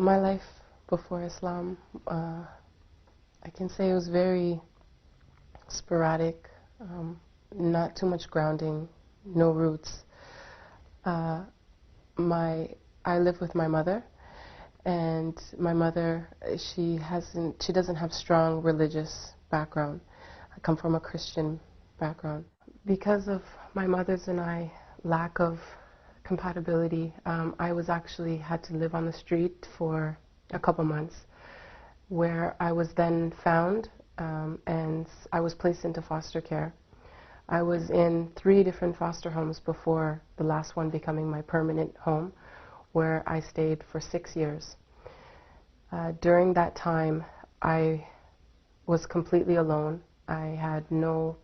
My life before Islam, I can say it was very sporadic, not too much grounding, no roots. I live with my mother, and my mother, she doesn't have strong religious background. I come from a Christian background. Because of my mother's and I lack of compatibility, I was actually had to live on the street for a couple months, where I was then found, and I was placed into foster care. I was in 3 different foster homes before the last one becoming my permanent home, where I stayed for 6 years. During that time, I was completely alone. I had no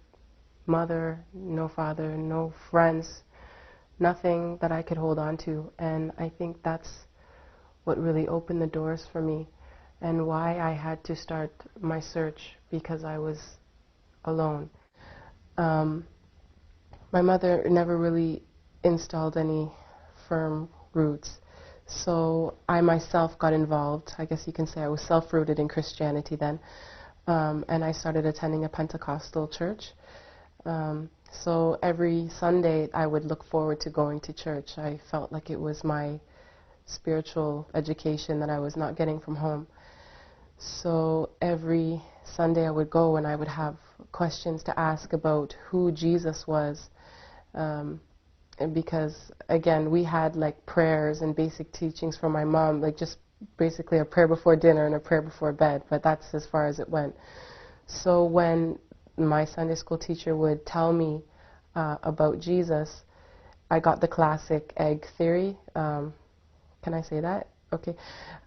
mother, no father, no friends, nothing that I could hold on to, and I think that's what really opened the doors for me and why I had to start my search, because I was alone. My mother never really installed any firm roots, so I myself got involved. I guess you can say I was self-rooted in Christianity then, and I started attending a Pentecostal church. So every Sunday I would look forward to going to church. I felt like it was my spiritual education that I was not getting from home. So every Sunday I would go and I would have questions to ask about who Jesus was. And because, again, we had like prayers and basic teachings from my mom, like just basically a prayer before dinner and a prayer before bed, but that's as far as it went. So when my Sunday school teacher would tell me about Jesus, I got the classic egg theory. Can I say that? Okay.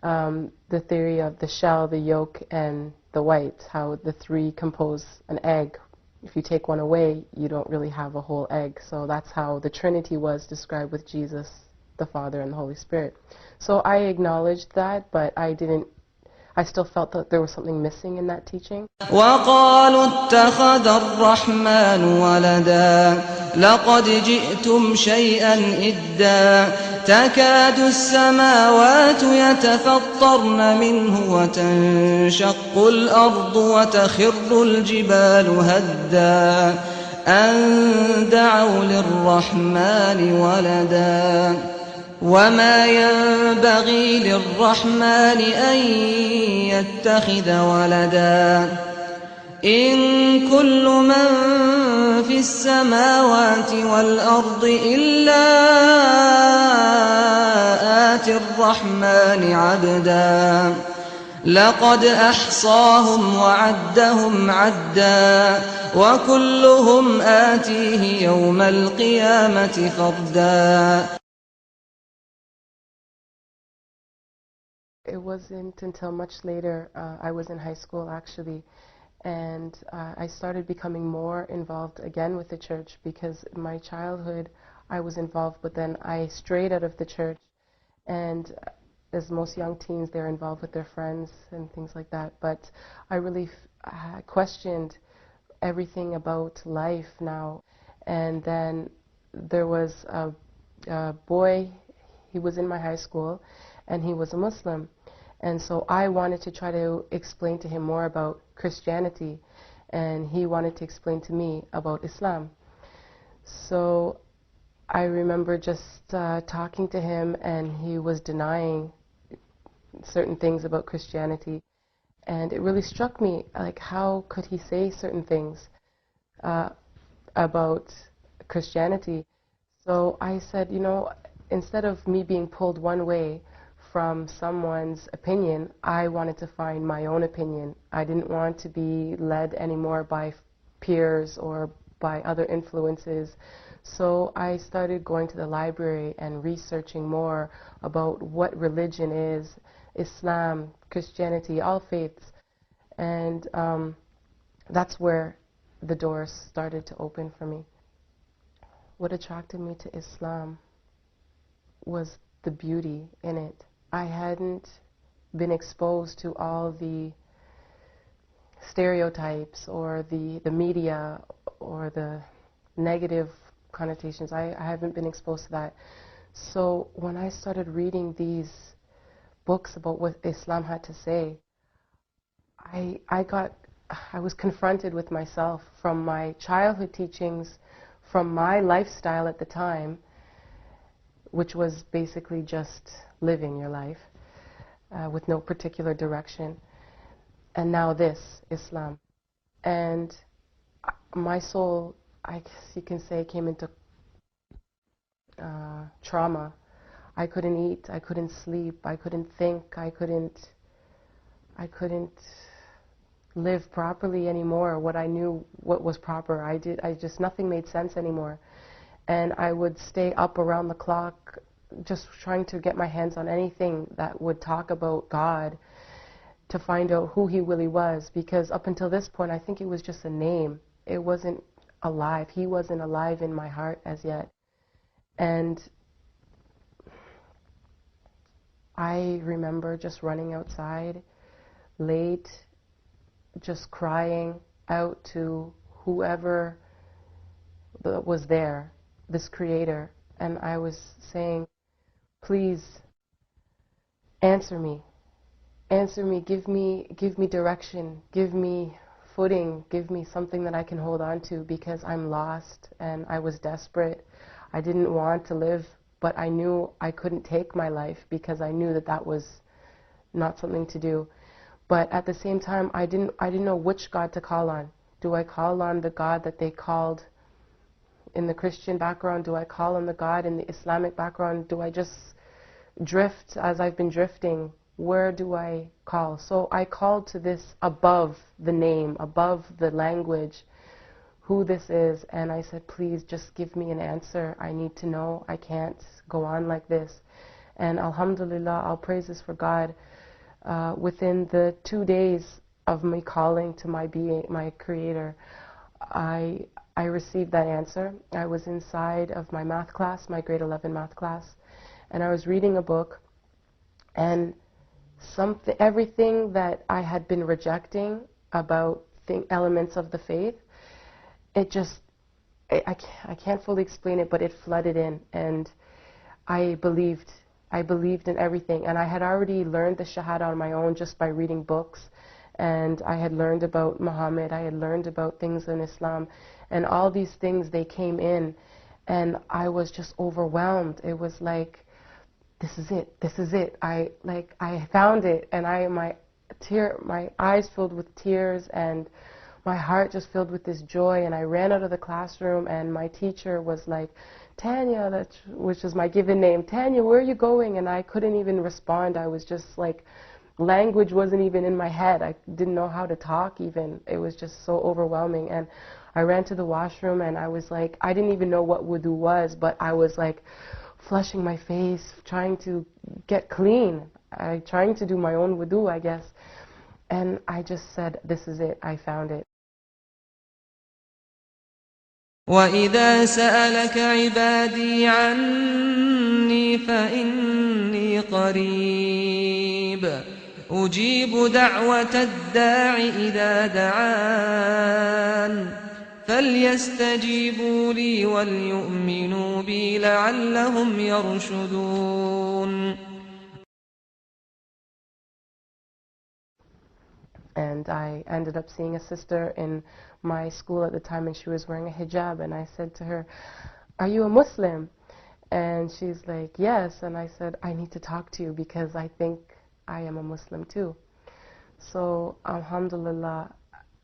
The theory of the shell, the yolk, and the white, how the 3 compose an egg. If you take one away, you don't really have a whole egg. So that's how the Trinity was described with Jesus, the Father, and the Holy Spirit. So I acknowledged that, but I still felt that there was something missing in that teaching. وقالوا اتخذ الرحمن ولدا لقد جئتم شيئا إدا تكاد السماوات يتفطرن منه وتنشق الأرض وتخر الجبال هدا أن دعوا للرحمن ولدا وما ينبغي للرحمن أن يتخذ ولدا إن كل من في السماوات والأرض إلا آتي الرحمن عبدا لقد أحصاهم وعدهم عدا وكلهم آتيه يوم القيامة فردا. It wasn't until much later, I was in high school actually, and I started becoming more involved again with the church, because in my childhood I was involved, but then I strayed out of the church, and as most young teens, they're involved with their friends and things like that, but I really questioned everything about life now. And then there was a boy, he was in my high school, and he was a Muslim. And so I wanted to try to explain to him more about Christianity, and he wanted to explain to me about Islam. So I remember just talking to him, and he was denying certain things about Christianity. And it really struck me, like, how could he say certain things about Christianity? So I said, you know, instead of me being pulled one way from someone's opinion, I wanted to find my own opinion. I didn't want to be led anymore by peers or by other influences. So I started going to the library and researching more about what religion is, Islam, Christianity, all faiths. And that's where the doors started to open for me. What attracted me to Islam was the beauty in it. I hadn't been exposed to all the stereotypes or the media or the negative connotations. I haven't been exposed to that. So when I started reading these books about what Islam had to say, I was confronted with myself from my childhood teachings, from my lifestyle at the time, which was basically just living your life with no particular direction, and now this, Islam. And my soul, I guess you can say, came into trauma. I couldn't eat, I couldn't sleep, I couldn't think, I couldn't live properly anymore. What I knew, what was proper, nothing made sense anymore. And I would stay up around the clock just trying to get my hands on anything that would talk about God, to find out who He really was, because up until this point I think it was just a name. It wasn't alive. He wasn't alive in my heart as yet. And I remember just running outside late, just crying out to whoever was there, this Creator, and I was saying, please answer me, give me direction, give me footing, give me something that I can hold on to, because I'm lost and I was desperate. I didn't want to live, but I knew I couldn't take my life because I knew that that was not something to do. But at the same time, I didn't know which God to call on. Do I call on the God that they called in the Christian background? Do I call on the God in the Islamic background? Do I just drift as I've been drifting? Where do I call? So I called to this above the name, above the language, who this is, and I said, please just give me an answer. I need to know. I can't go on like this. And alhamdulillah, all praises for God. Within the 2 days of me calling to my being, my Creator, I received that answer. I was inside of my math class, my grade 11 math class, and I was reading a book, and everything that I had been rejecting about elements of the faith, it just, I can't fully explain it, but it flooded in, and I believed in everything. And I had already learned the Shahada on my own just by reading books, and I had learned about Muhammad, I had learned about things in Islam, and all these things, they came in, and I was just overwhelmed. It was like, this is it. I found it, and my eyes filled with tears, and my heart just filled with this joy, and I ran out of the classroom, and my teacher was like, Tanya, which is my given name, Tanya, where are you going? And I couldn't even respond. I was just like, language wasn't even in my head. I didn't know how to talk even. It was just so overwhelming. And I ran to the washroom, and I was like, I didn't even know what wudu was, but I was like flushing my face, trying to get clean, trying to do my own wudu, I guess. And I just said, this is it, I found it. وَإِذَا سَأَلَكَ عِبَادِي عَنِّي فَإِنِّي قَرِيبٌ أُجِيبُ دَعْوَةَ الدَّاعِ إِذَا دَعَانِ فَلْيَسْتَجِيبُوا لِي وَلْيُؤْمِنُوا بِي لَعَلَّهُمْ يَرْشُدُونَ. And I ended up seeing a sister in my school at the time, and she was wearing a hijab, and I said to her, are you a Muslim? And she's like, yes. And I said, I need to talk to you because I think I am a Muslim too. So alhamdulillah,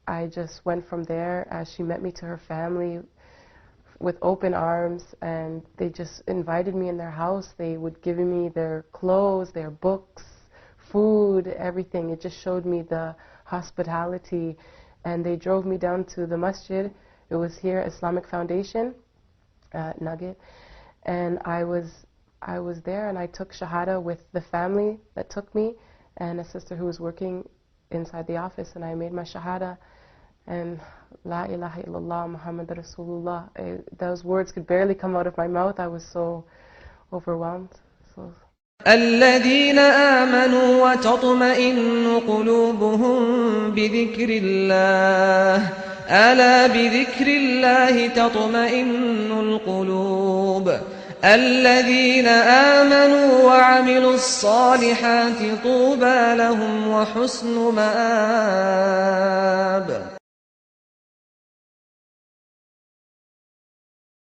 I just went from there as she met me to her family with open arms, and they just invited me in their house. They would give me their clothes, their books, food, everything. It just showed me the hospitality, and they drove me down to the masjid. It was here, Islamic Foundation, Nugget, and I was there, and I took Shahada with the family that took me, and a sister who was working inside the office, and I made my Shahada, and La ilaha illallah Muhammad Rasulullah. Those words could barely come out of my mouth. I was so overwhelmed. الذين آمنوا وتطمئن قلوبهم بذكر الله ألا بذكر الله تطمئن القلوب الذين آمنوا وعملوا الصالحات طوبى لهم وحسن مآب